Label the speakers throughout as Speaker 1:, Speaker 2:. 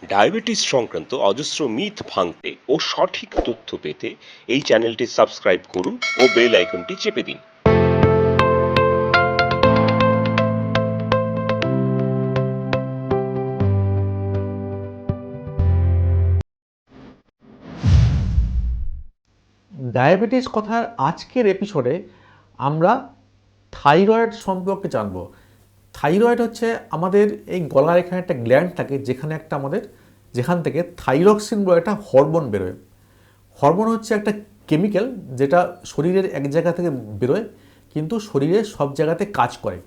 Speaker 1: Diabetes সংক্রান্ত অজস্র myth ভাঙতে ও সঠিক তথ্য পেতে এই চ্যানেলটি সাবস্ক্রাইব করুন ও বেল আইকনটি চেপে দিন।
Speaker 2: ডায়াবেটিস কথার আজকের এপিসোডে আমরা থাইরয়েড সম্পর্কে জানব। থাইরয়েড হচ্ছে আমাদের এই গলার এখানে একটা গ্ল্যান্ড থাকে যেখান থেকে থাইরক্সিন বলে একটা হরমোন বেরোয়। হরমোন হচ্ছে একটা কেমিক্যাল যেটা শরীরের এক জায়গা থেকে বেরোয় কিন্তু শরীরের সব জায়গাতে কাজ করে।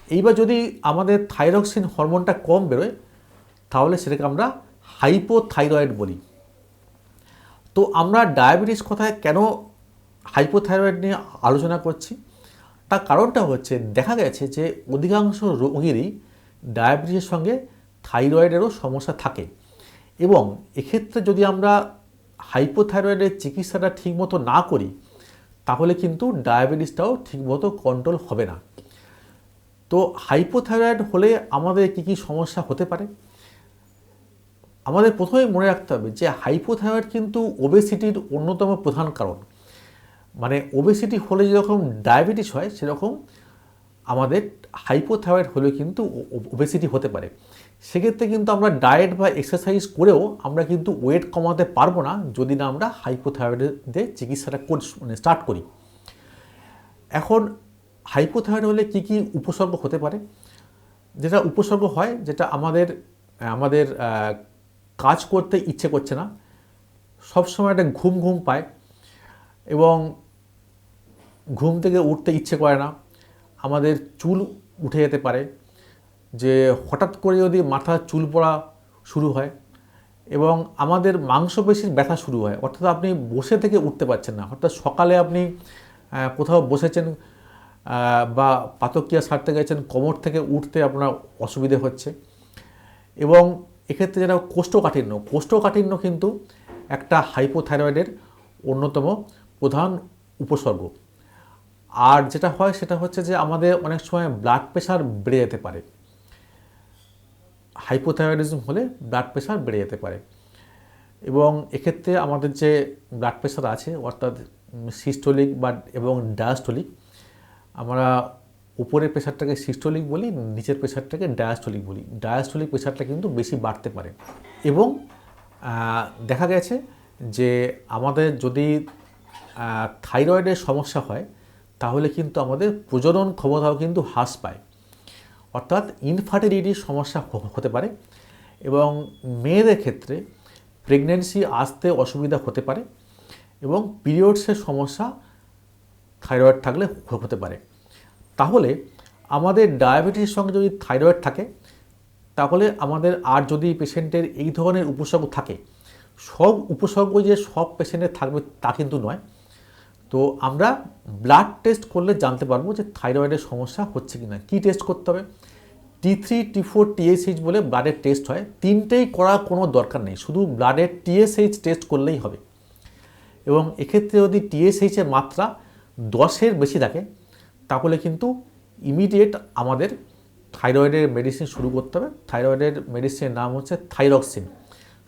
Speaker 2: এইবার যদি আমাদের থাইরক্সিন হরমোনটা কম বেরোয় তাহলে সেটাকে আমরা হাইপোথাইরয়েড বলি। তো আমরা ডায়াবেটিস কথায় কেন হাইপোথাইরয়েড নিয়ে আলোচনা করছি, তার কারণটা হচ্ছে দেখা গেছে যে অধিকাংশ রোগীরই ডায়াবেটিসের সঙ্গে থাইরয়েডেরও সমস্যা থাকে এবং এক্ষেত্রে যদি আমরা হাইপোথাইরয়েডের চিকিৎসাটা ঠিকমতো না করি তাহলে কিন্তু ডায়াবেটিসটাও ঠিকমতো কন্ট্রোল হবে না। তো হাইপোথাইরয়েড হলে আমাদের কী কী সমস্যা হতে পারে? আমাদের প্রথমেই মনে রাখতে হবে যে হাইপোথাইরয়েড কিন্তু ওবেসিটির অন্যতম প্রধান কারণ। মানে ওবেসিটি হলে যেরকম ডায়াবেটিস হয় সেরকম আমাদের হাইপোথাইরয়েড হলে কিন্তু ওবেসিটি হতে পারে। সেক্ষেত্রে কিন্তু আমরা ডায়েট বা এক্সারসাইজ করেও আমরা কিন্তু ওয়েট কমাতে পারবো না যদি না আমরা হাইপোথাইরয়েডের চিকিৎসাটা স্টার্ট করি। এখন হাইপোথাইরয়েড হলে কি কি উপসর্গ হতে পারে? যেটা উপসর্গ হয়, যেটা আমাদের আমাদের কাজ করতে ইচ্ছে করছে না, সবসময় একটা ঘুম ঘুম পায় এবং ঘুম থেকে উঠতে ইচ্ছে করে না, আমাদের চুল উঠে যেতে পারে, যে হঠাৎ করে যদি মাথার চুল পড়া শুরু হয় এবং আমাদের মাংসপেশির ব্যথা শুরু হয়, অর্থাৎ আপনি বসে থেকে উঠতে পারছেন না। অর্থাৎ সকালে আপনি কোথাও বসেছেন বা পাতকিয়া সারতে গেছেন, কোমর থেকে উঠতে আপনার অসুবিধে হচ্ছে। এবং এক্ষেত্রে যেটা কোষ্ঠকাঠিন্য কিন্তু একটা হাইপোথাইরয়েডের অন্যতম প্রধান উপসর্গ। আর যেটা হয় সেটা হচ্ছে যে আমাদের অনেক সময় ব্লাড প্রেশার বেড়ে যেতে পারে। হাইপোথাইরয়েডিজম হলে ব্লাড প্রেশার বেড়ে যেতে পারে এবং এক্ষেত্রে আমাদের যে ব্লাড প্রেশার আছে অর্থাৎ সিস্টোলিক এবং ডায়াস্টোলিক, আমরা উপরের প্রেশারটাকে সিস্টোলিক বলি, নিচের প্রেশারটাকে ডায়াস্টোলিক বলি। ডায়াস্টোলিক প্রেশারটা কিন্তু বেশি বাড়তে পারে এবং দেখা গেছে যে আমাদের যদি থাইরয়েডের সমস্যা হয় তাহলে কিন্তু আমাদের প্রজনন ক্ষমতাও কিন্তু হ্রাস পায়, অর্থাৎ ইনফার্টিলিটির সমস্যা হতে পারে এবং মেয়েদের ক্ষেত্রে প্রেগনেন্সি আসতে অসুবিধা হতে পারে এবং পিরিয়ডসের সমস্যা থাইরয়েড থাকলে হতে পারে। তাহলে আমাদের ডায়াবেটিসের সঙ্গে যদি থাইরয়েড থাকে তাহলে আমাদের আর যদি পেশেন্টের এই ধরনের উপসর্গ থাকে, সব উপসর্গ যে সব পেশেন্টের থাকবে তা কিন্তু নয়। তো আমরা ব্লাড টেস্ট করলে জানতে পারবো যে থাইরয়েডের সমস্যা হচ্ছে কি না। কী টেস্ট করতে হবে? T3, T4, TSH বলে ব্লাডের টেস্ট হয়। তিনটেই করার কোনো দরকার নেই, শুধু ব্লাডের TSH টেস্ট করলেই হবে। এবং এক্ষেত্রে যদি TSH-এর মাত্রা 10-এর বেশি থাকে তাহলে কিন্তু ইমিডিয়েট আমাদের থাইরয়েডের মেডিসিন শুরু করতে হবে। থাইরয়েডের মেডিসিনের নাম হচ্ছে থাইরক্সিন।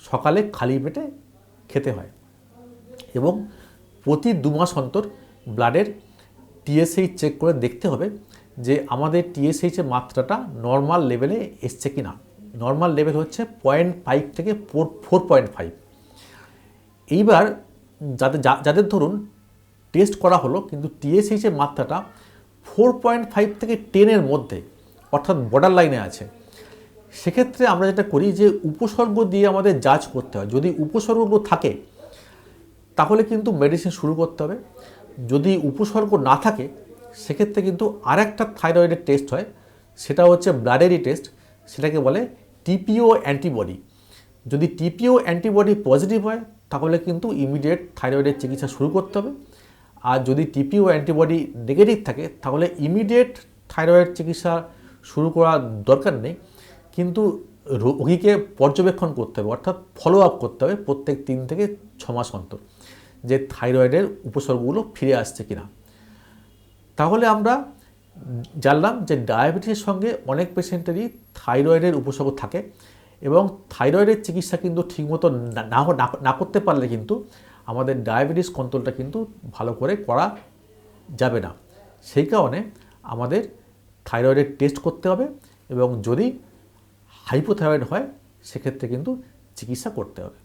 Speaker 2: সকালে খালি পেটে খেতে হয় এবং প্রতি 2 মাস অন্তর ব্লাডের TSH চেক করে দেখতে হবে যে আমাদের TSH-এর মাত্রাটা নর্মাল লেভেলে এসছে কি না। নর্মাল লেভেল হচ্ছে 0.5 থেকে 4.5। এইবার যাদের ধরুন টেস্ট করা হলো কিন্তু TSH-এর মাত্রাটা 4.5 থেকে 10-এর মধ্যে, অর্থাৎ বর্ডার লাইনে আছে, সেক্ষেত্রে আমরা যেটা করি যে উপসর্গ দিয়ে আমাদের জাজ করতে হয়। যদি উপসর্গ থাকে তাহলে কিন্তু মেডিসিন শুরু করতে হবে। যদি উপসর্গ না থাকে সেক্ষেত্রে কিন্তু আরেকটা থাইরয়েডের টেস্ট হয়, সেটা হচ্ছে ব্লাডেরই টেস্ট, সেটাকে বলে TPO অ্যান্টিবডি। যদি TPO অ্যান্টিবডি পজিটিভ হয় তাহলে কিন্তু ইমিডিয়েট থাইরয়েডের চিকিৎসা শুরু করতে হবে। আর যদি TPO অ্যান্টিবডি নেগেটিভ থাকে তাহলে ইমিডিয়েট থাইরয়েড চিকিৎসা শুরু করার দরকার নেই, কিন্তু রোগীকে পর্যবেক্ষণ করতে হবে, অর্থাৎ ফলো আপ করতে হবে প্রত্যেক 3 থেকে 6 মাস অন্তর, যে থাইরয়েডের উপসর্গগুলো ফিরে আসছে কিনা। তাহলে আমরা জানলাম যে ডায়াবেটিসের সঙ্গে অনেক পেশেন্টেরই থাইরয়েডের উপসর্গ থাকে এবং থাইরয়েডের চিকিৎসা কিন্তু ঠিকমতো না করতে পারলে কিন্তু আমাদের ডায়াবেটিস কন্ট্রোলটা কিন্তু ভালো করে করা যাবে না। সেই কারণে আমাদের থাইরয়েডের টেস্ট করতে হবে এবং যদি হাইপোথাইরয়েড হয় সেক্ষেত্রে কিন্তু চিকিৎসা করতে হবে।